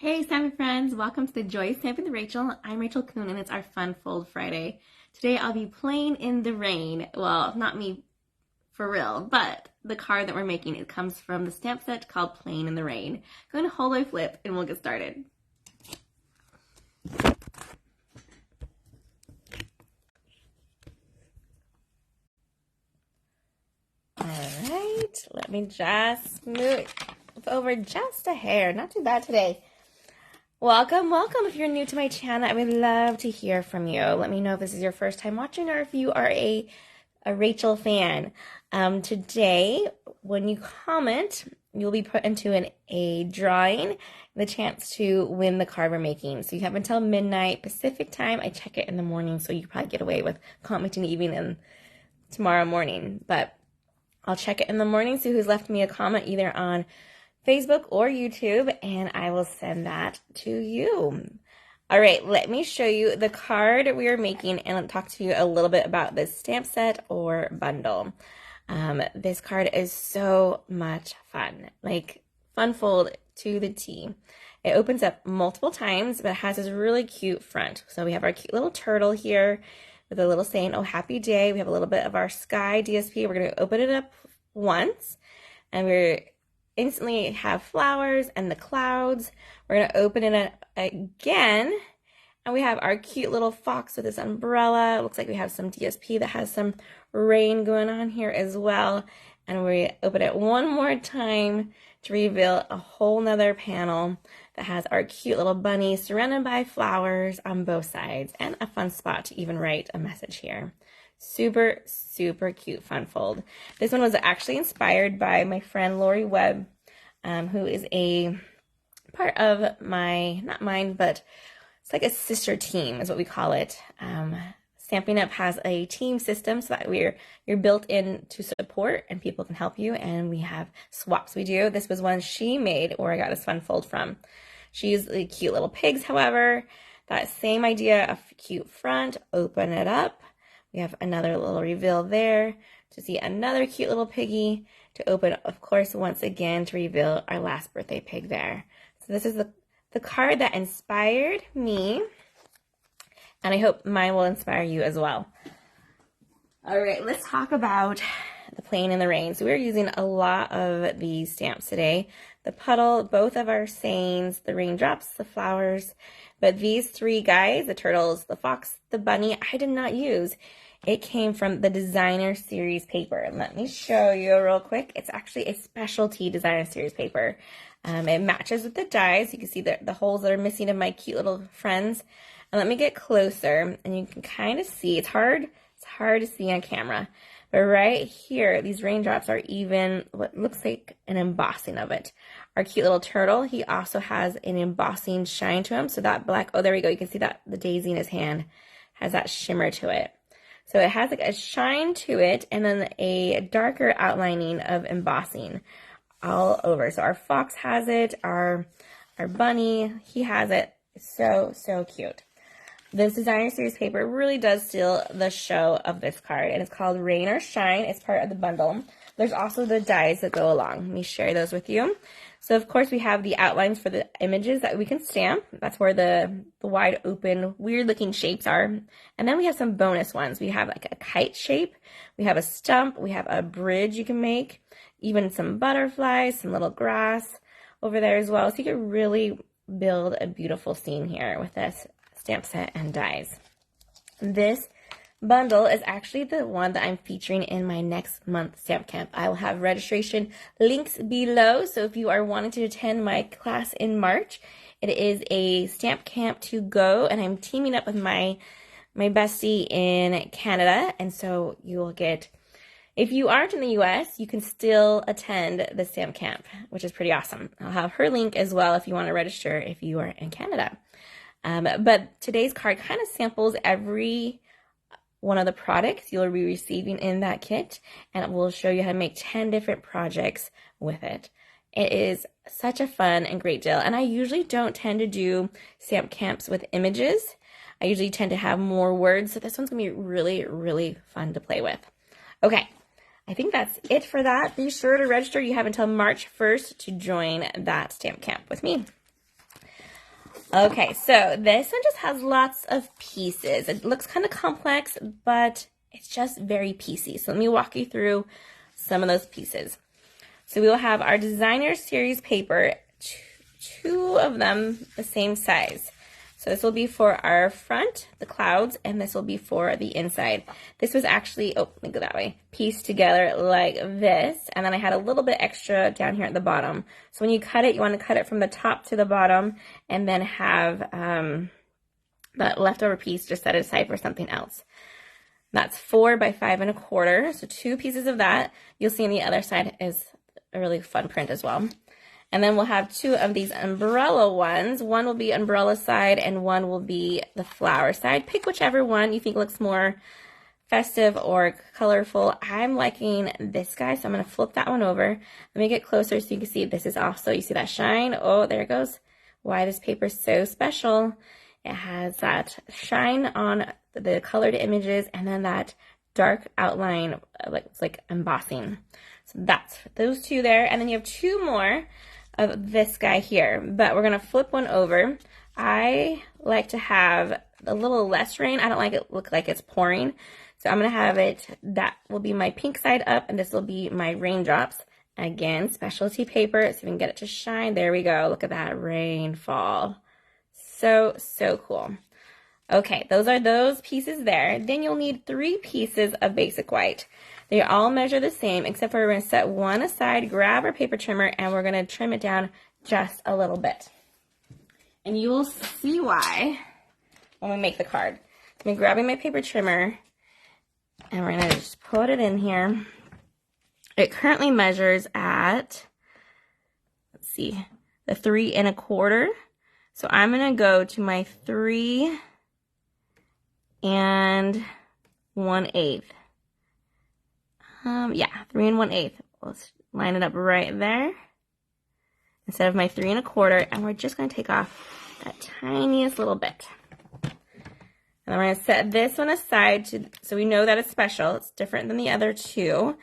Hey Stampin' friends, welcome to the Joy Stampin' with Rachel. I'm Rachael Coon and it's our Fun Fold Friday. Today I'll be playing in the rain. Well, not me for real, but the card that we're making, it comes from the stamp set called Playing in the Rain. Go to Holo Flip and we'll get started. Alright, let me just move over just a hair. Not too bad today. Welcome. If you're new to my channel, I would love to hear from you. Let me know if this is your first time watching or if you are a Rachael fan. Today, when you comment, you'll be put into a drawing, the chance to win the card we're making. So you have until midnight Pacific time. I check it in the morning, so you probably get away with commenting even in tomorrow morning. But I'll check it in the morning, see who's left me a comment either on Facebook or YouTube, and I will send that to you. All right, let me show you the card we are making and I'll talk to you a little bit about this stamp set or bundle. This card is so much fun, like fun fold to the T. It opens up multiple times, but it has this really cute front. So we have our cute little turtle here with a little saying, "Oh, happy day." We have a little bit of our sky DSP. We're going to open it up once, and we're instantly have flowers and the clouds. We're going to open it up again, and we have our cute little fox with this umbrella. It looks like we have some DSP that has some rain going on here as well. And we open it one more time to reveal a whole nother panel that has our cute little bunny surrounded by flowers on both sides and a fun spot to even write a message here. Super, super cute fun fold. This one was actually inspired by my friend Lori Webb, who is a part of not mine, but it's like a sister team is what we call it. Stampin' Up! Has a team system so that you're built in to support and people can help you, and we have swaps we do. This was one she made where I got this fun fold from. She used the cute little pigs, however. That same idea of cute front, open it up. We have another little reveal there to see another cute little piggy to open, of course, once again to reveal our last birthday pig there. So this is the card that inspired me, and I hope mine will inspire you as well. All right, let's talk about the Playing in the Rain. So we're using a lot of these stamps today. The puddle, both of our sayings, the raindrops, the flowers, but these three guys, the turtles, the fox, the bunny, I did not use. It came from the Designer Series paper. Let me show you real quick. It's actually a specialty Designer Series paper. It matches with the dies. You can see the holes that are missing of my cute little friends. And let me get closer, and you can kind of see. It's hard to see on camera. But right here, these raindrops are even what looks like an embossing of it. Our cute little turtle, he also has an embossing shine to him. So that black, oh, there we go. You can see that the daisy in his hand has that shimmer to it. So it has like a shine to it and then a darker outlining of embossing all over. So our fox has it, our bunny, he has it. So, so cute. This Designer Series paper really does steal the show of this card, and it's called Rain or Shine. It's part of the bundle. There's also the dies that go along. Let me share those with you. So, of course, we have the outlines for the images that we can stamp. That's where the wide open, weird-looking shapes are. And then we have some bonus ones. We have like a kite shape. We have a stump. We have a bridge you can make. Even some butterflies, some little grass over there as well. So you can really build a beautiful scene here with this stamp set and dies. This bundle is actually the one that I'm featuring in my next month stamp camp. I will have registration links below, so if you are wanting to attend my class in March, it is a stamp camp to go, and I'm teaming up with my bestie in Canada, and so you will get, if you aren't in the US, you can still attend the stamp camp, which is pretty awesome. I'll have her link as well if you want to register if you are in Canada. But today's card kind of samples every one of the products you'll be receiving in that kit, and it will show you how to make 10 different projects with it. It is such a fun and great deal, and I usually don't tend to do stamp camps with images. I usually tend to have more words, so this one's going to be really, really fun to play with. Okay, I think that's it for that. Be sure to register. You have until March 1st to join that stamp camp with me. Okay, so this one just has lots of pieces. It looks kind of complex, but it's just very piecey. So let me walk you through some of those pieces. So we will have our designer series paper, two of them the same size. So this will be for our front, the clouds, and this will be for the inside. This was actually, oh, let me go that way, pieced together like this, and then I had a little bit extra down here at the bottom. So when you cut it, you want to cut it from the top to the bottom, and then have that leftover piece just set aside for something else. That's 4 by 5 1/4, so 2 pieces of that. You'll see on the other side is a really fun print as well. And then we'll have 2 of these umbrella ones. One will be umbrella side and one will be the flower side. Pick whichever one you think looks more festive or colorful. I'm liking this guy, so I'm going to flip that one over. Let me get closer so you can see this is also, you see that shine? Oh, there it goes. Why this paper is so special. It has that shine on the colored images and then that dark outline, like embossing. So that's those 2 there. And then you have 2 more of this guy here, but we're gonna flip one over. I like to have a little less rain. I don't like it look like it's pouring. So I'm gonna have it, that will be my pink side up and this will be my raindrops. Again, specialty paper, so we can get it to shine. There we go, look at that rainfall. So, so cool. Okay, those are those pieces there. Then you'll need 3 pieces of basic white. They all measure the same, except for we're going to set one aside, grab our paper trimmer, and we're going to trim it down just a little bit. And you will see why when we make the card. I'm grabbing my paper trimmer, and we're going to just put it in here. It currently measures at, let's see, the 3 1/4. So I'm going to go to my 3 1/8. Yeah, 3 1/8. Let's line it up right there instead of my 3 1/4, and we're just going to take off that tiniest little bit. And then we're going to set this one aside so we know that it's special. It's different than the other 2.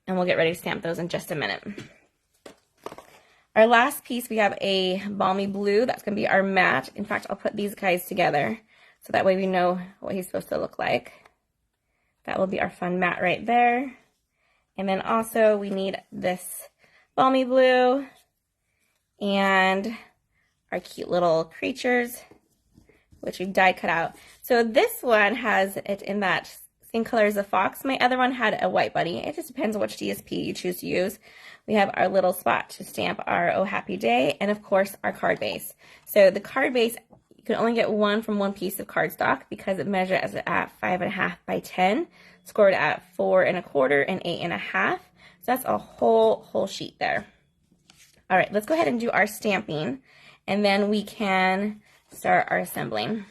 And we'll get ready to stamp those in just a minute. Our last piece, we have a balmy blue. That's going to be our matte. In fact, I'll put these guys together so that way we know what he's supposed to look like. That will be our fun matte right there. And then also we need this balmy blue and our cute little creatures, which we've die cut out. So this one has it in that same color as the fox. My other one had a white bunny. It just depends on which DSP you choose to use. We have our little spot to stamp our Oh Happy Day and of course our card base. So the card base, you can only get one from one piece of cardstock because it measures at 5 1/2 by 10, scored at 4 1/4 and 8 1/2. So that's a whole sheet there. All right, let's go ahead and do our stamping and then we can start our assembling.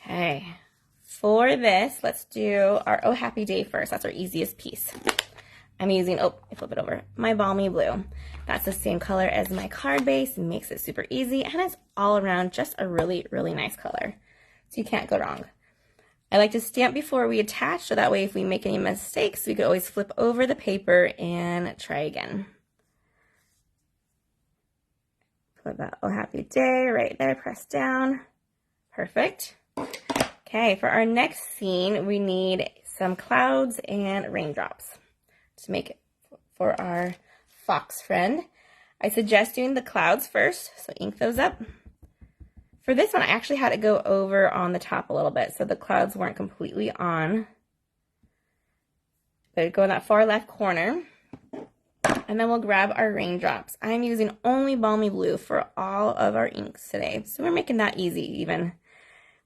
Okay, for this, let's do our Oh Happy Day first. That's our easiest piece. I'm using, oh, I flip it over, my balmy blue. That's the same color as my card base and makes it super easy, and it's all around just a really, really nice color. So you can't go wrong. I like to stamp before we attach, so that way if we make any mistakes, we could always flip over the paper and try again. Put that Oh Happy Day right there, press down. Perfect. Okay, for our next scene, we need some clouds and raindrops to make it for our fox friend. I suggest doing the clouds first, so ink those up. For this one, I actually had to go over on the top a little bit, so the clouds weren't completely on. But go in that far left corner, and then we'll grab our raindrops. I'm using only balmy blue for all of our inks today, so we're making that easy even.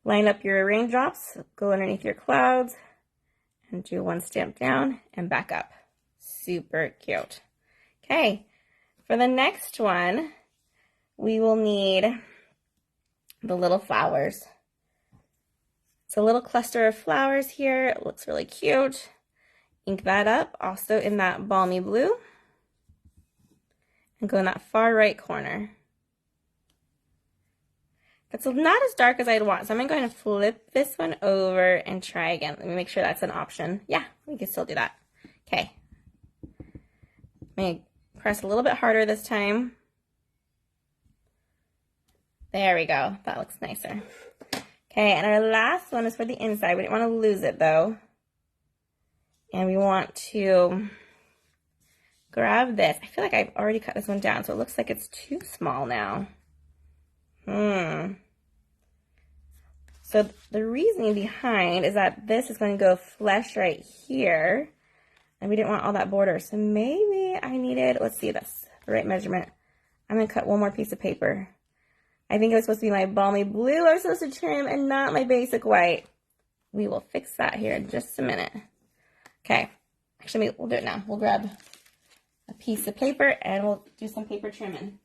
Line up your raindrops, go underneath your clouds, and do one stamp down and back up. Super cute. Okay, for the next one, we will need the little flowers. It's a little cluster of flowers here. It looks really cute. Ink that up, also in that balmy blue. And go in that far right corner. That's not as dark as I'd want, so I'm going to flip this one over and try again. Let me make sure that's an option. Yeah, we can still do that. Okay. I'm going to press a little bit harder this time. There we go. That looks nicer. Okay, and our last one is for the inside. We didn't want to lose it though. And we want to grab this. I feel like I've already cut this one down, so it looks like it's too small now. So the reasoning behind is that this is going to go flush right here, and we didn't want all that border. So maybe I needed, let's see this, the right measurement. I'm going to cut one more piece of paper. I think it was supposed to be my balmy blue I was supposed to trim and not my basic white. We will fix that here in just a minute. Okay, actually we'll do it now. We'll grab a piece of paper and we'll do some paper trimming.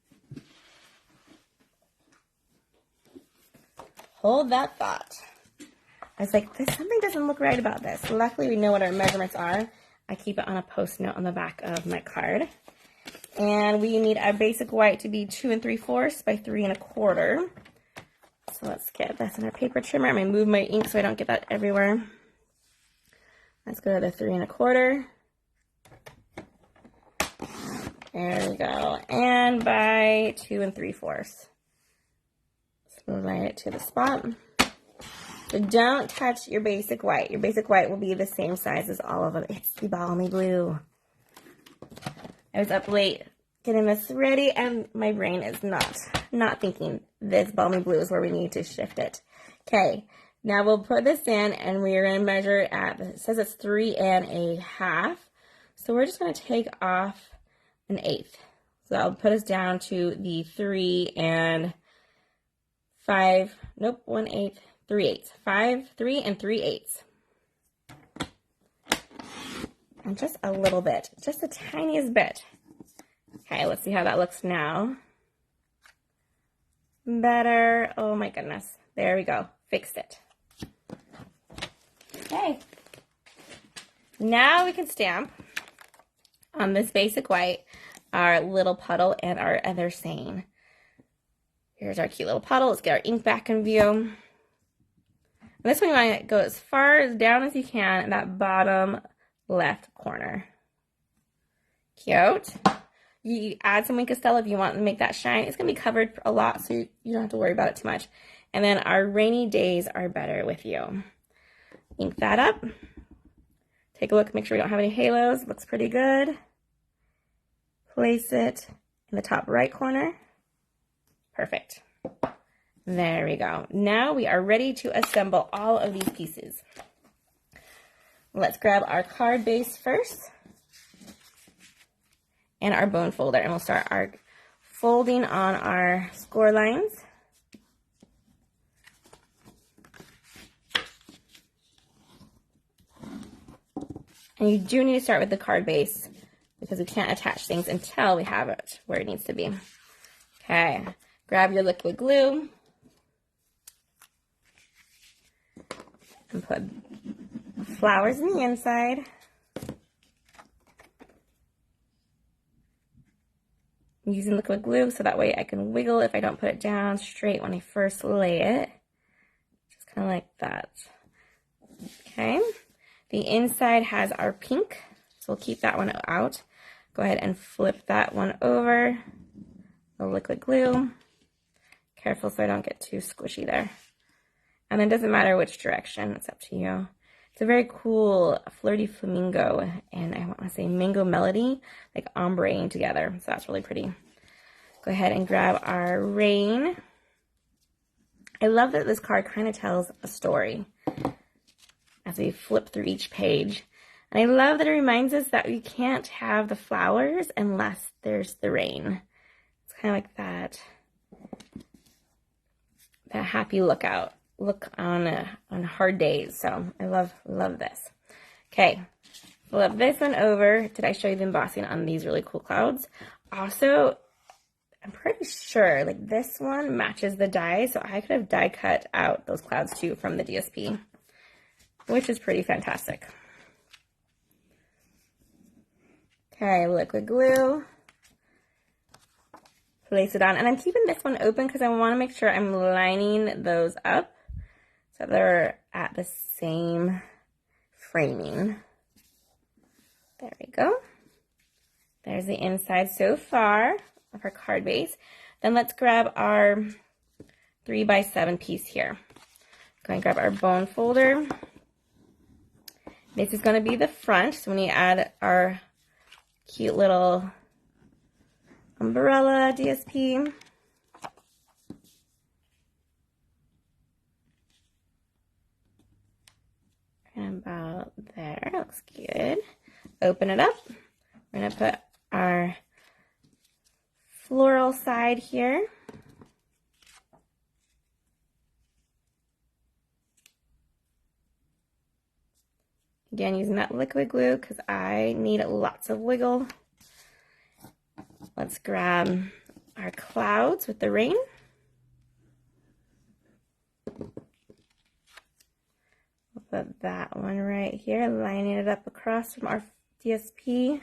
Hold that thought. I was like, something doesn't look right about this. Luckily, we know what our measurements are. I keep it on a post-it note on the back of my card. And we need our basic white to be 2 3/4 by 3 1/4. So let's get this in our paper trimmer. I'm going to move my ink so I don't get that everywhere. Let's go to the 3 1/4. There we go. And by 2 3/4. Slide it to the spot. So don't touch your basic white. Your basic white will be the same size as all of them. It's the balmy blue. I was up late getting this ready and my brain is not thinking this balmy blue is where we need to shift it. Okay, now we'll put this in and we're going to measure at, it says it's 3 1/2. So we're just going to take off 1/8. So that'll put us down to the 3 5, nope, 1/8, 3/8. 5, 3 3/8. And just a little bit, just the tiniest bit. Okay, let's see how that looks now. Better. Oh my goodness. There we go. Fixed it. Okay. Now we can stamp on this basic white our little puddle and our other saying. Here's our cute little puddle. Let's get our ink back in view. And this one you want to go as far down as you can in that bottom left corner. Cute. You add some Wink of Stella if you want to make that shine. It's going to be covered a lot, so you don't have to worry about it too much. And then our rainy days are better with you. Ink that up. Take a look, make sure we don't have any halos. Looks pretty good. Place it in the top right corner. Perfect. There we go. Now we are ready to assemble all of these pieces. Let's grab our card base first and our bone folder, and we'll start our folding on our score lines. And you do need to start with the card base because we can't attach things until we have it where it needs to be. Okay. Grab your liquid glue and put flowers in the inside. I'm using liquid glue so that way I can wiggle if I don't put it down straight when I first lay it. Just kind of like that. Okay. The inside has our pink, so we'll keep that one out. Go ahead and flip that one over. The liquid glue. Careful so I don't get too squishy there. And then it doesn't matter which direction, it's up to you. It's a very cool flirty flamingo and I want to say mango melody, like ombreing together. So that's really pretty. Go ahead and grab our rain. I love that this card kind of tells a story as we flip through each page. And I love that it reminds us that we can't have the flowers unless there's the rain. It's kind of like that happy look on hard days. So I love this. Okay, flip this one over. Did I show you the embossing on these really cool clouds? Also, I'm pretty sure like this one matches the die, so I could have die cut out those clouds too from the DSP, which is pretty fantastic. Okay, liquid glue. Place it on, and I'm keeping this one open because I want to make sure I'm lining those up so they're at the same framing. There we go. There's the inside so far of our card base. Then let's grab our 3x7 piece here. Go and grab our bone folder. This is going to be the front, so when we add our cute little umbrella DSP. And about there, looks good. Open it up. We're going to put our floral side here. Again, using that liquid glue because I need lots of wiggle. Let's grab our clouds with the rain. We'll put that one right here, lining it up across from our DSP.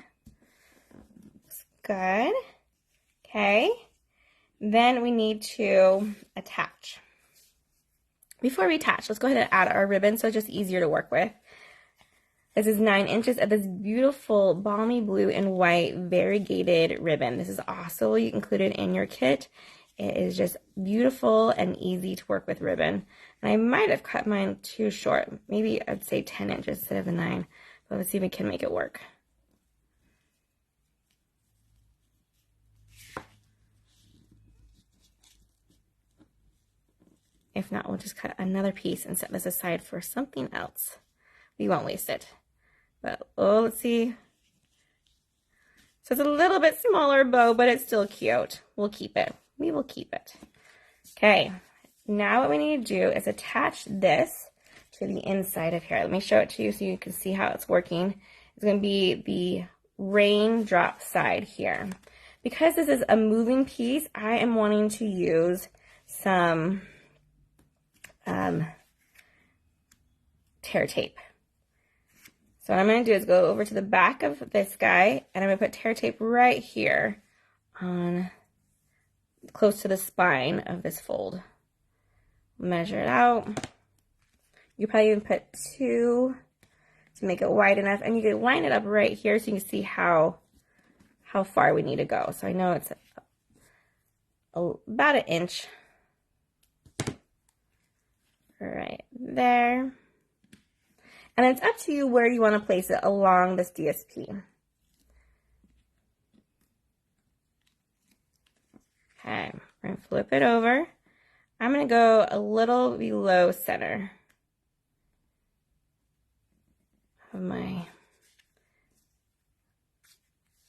Looks good. Okay. Then we need to attach. Before we attach, let's go ahead and add our ribbon so it's just easier to work with. This is 9 inches of this beautiful balmy blue and white variegated ribbon. This is also included in your kit. It is just beautiful and easy to work with ribbon. And I might have cut mine too short. Maybe I'd say 10 inches instead of the 9. But let's see if we can make it work. If not, we'll just cut another piece and set this aside for something else. We won't waste it. But, oh, let's see. So it's a little bit smaller bow, but it's still cute. We'll keep it. We will keep it. Okay, now what we need to do is attach this to the inside of here. Let me show it to you so you can see how it's working. It's going to be the raindrop side here. Because this is a moving piece, I am wanting to use some tear tape. So what I'm going to do is go over to the back of this guy, and I'm going to put tear tape right here on close to the spine of this fold. Measure it out. You probably even put 2 to make it wide enough, and you can line it up right here so you can see how far we need to go. So I know it's about 1 inch. Right there. And it's up to you where you want to place it along this DSP. Okay, we're going to flip it over. I'm going to go a little below center of my,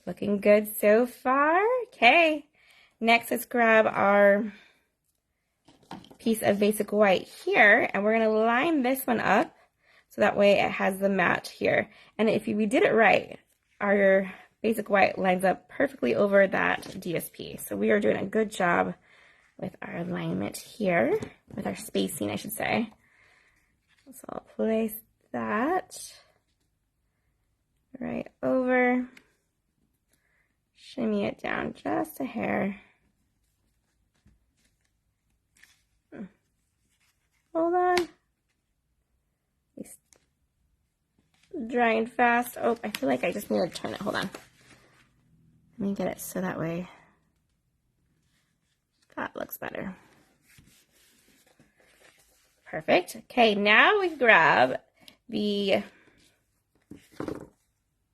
looking good so far. Okay, next let's grab our piece of basic white here, and we're going to line this one up so that way it has the match here. And if we did it right, our basic white lines up perfectly over that DSP. So we are doing a good job with our alignment here, with our spacing, I should say. So I'll place that right over, shimmy it down just a hair. Hold on. It's drying fast. Oh, I feel like I just need to turn it. Hold on. Let me get it so that way that looks better. Perfect. Okay, now we grab the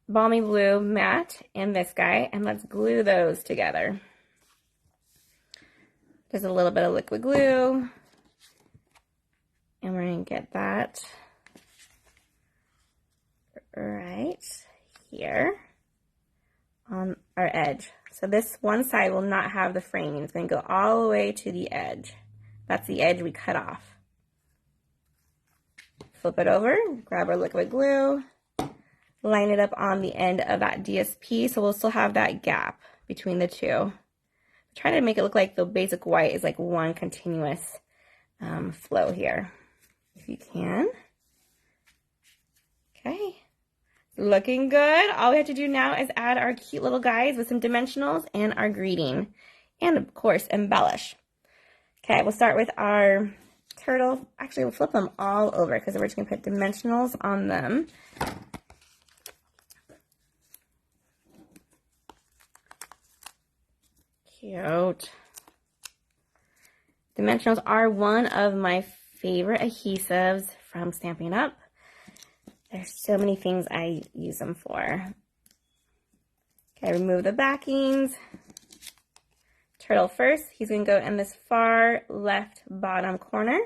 balmy blue matte and this guy, and let's glue those together. There's a little bit of liquid glue. And we're going to get that right here on our edge. So this one side will not have the framing. It's going to go all the way to the edge. That's the edge we cut off. Flip it over, grab our liquid glue, line it up on the end of that DSP so we'll still have that gap between the two. Try to make it look like the basic white is like one continuous flow here. If you can. Okay, looking good. All we have to do now is add our cute little guys with some dimensionals and our greeting, and of course embellish. Okay, we'll start with our turtle. Actually, we'll flip them all over because we're just going to put dimensionals on them. Cute. Dimensionals are one of my favorite adhesives from Stampin' Up. There's so many things I use them for. Okay, remove the backings. Turtle first. He's going to go in this far left bottom corner.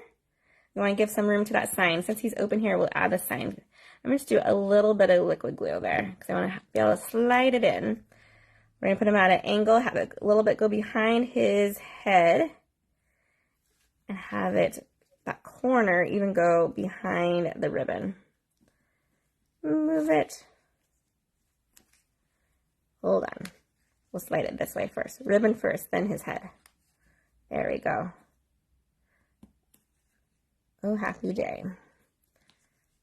You want to give some room to that sign. Since he's open here, we'll add the sign. I'm going to just do a little bit of liquid glue there because I want to be able to slide it in. We're going to put him at an angle, have a little bit go behind his head, and have it, that corner, even go behind the ribbon. Move it. Hold on. We'll slide it this way first. Ribbon first, then his head. There we go. Oh, happy day.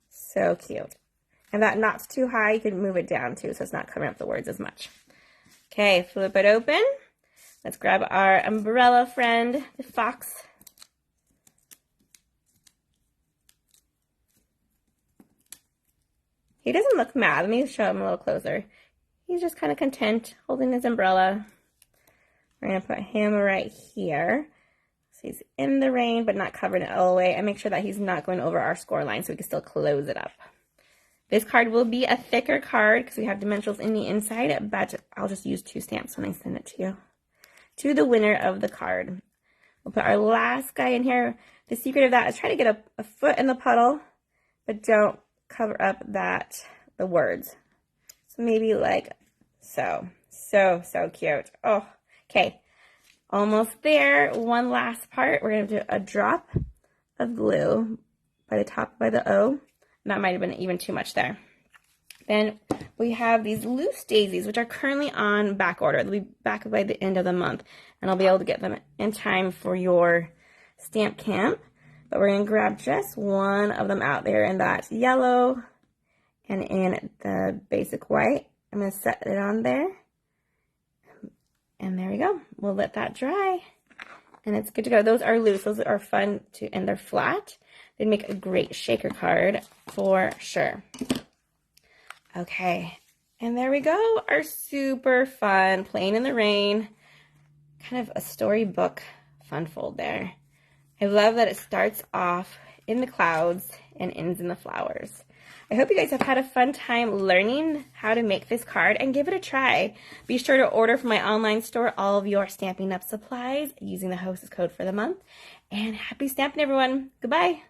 So cute. And that knot's too high, you can move it down too, so it's not covering up the words as much. Okay, flip it open. Let's grab our umbrella friend, the fox. He doesn't look mad. Let me show him a little closer. He's just kind of content holding his umbrella. We're going to put him right here. So he's in the rain, but not covered all the way. And make sure that he's not going over our score line so we can still close it up. This card will be a thicker card because we have dimensionals in the inside, but I'll just use 2 stamps when I send it to you. To the winner of the card. We'll put our last guy in here. The secret of that is try to get a foot in the puddle, but don't cover up the words. So maybe like so. So cute. Oh, okay. Almost there. One last part. We're going to do a drop of glue by the top by the O. That might have been even too much there. Then we have these loose daisies, which are currently on back order. They'll be back by the end of the month, and I'll be able to get them in time for your stamp camp. But we're going to grab just one of them out there in that yellow and in the basic white. I'm going to set it on there. And there we go. We'll let that dry. And it's good to go. Those are loose. Those are fun to, and they're flat. They'd make a great shaker card for sure. Okay. And there we go. Our super fun Playing in the Rain. Kind of a storybook fun fold there. I love that it starts off in the clouds and ends in the flowers. I hope you guys have had a fun time learning how to make this card and give it a try. Be sure to order from my online store all of your Stampin' Up! Supplies using the Hostess code for the month. And happy stamping, everyone. Goodbye.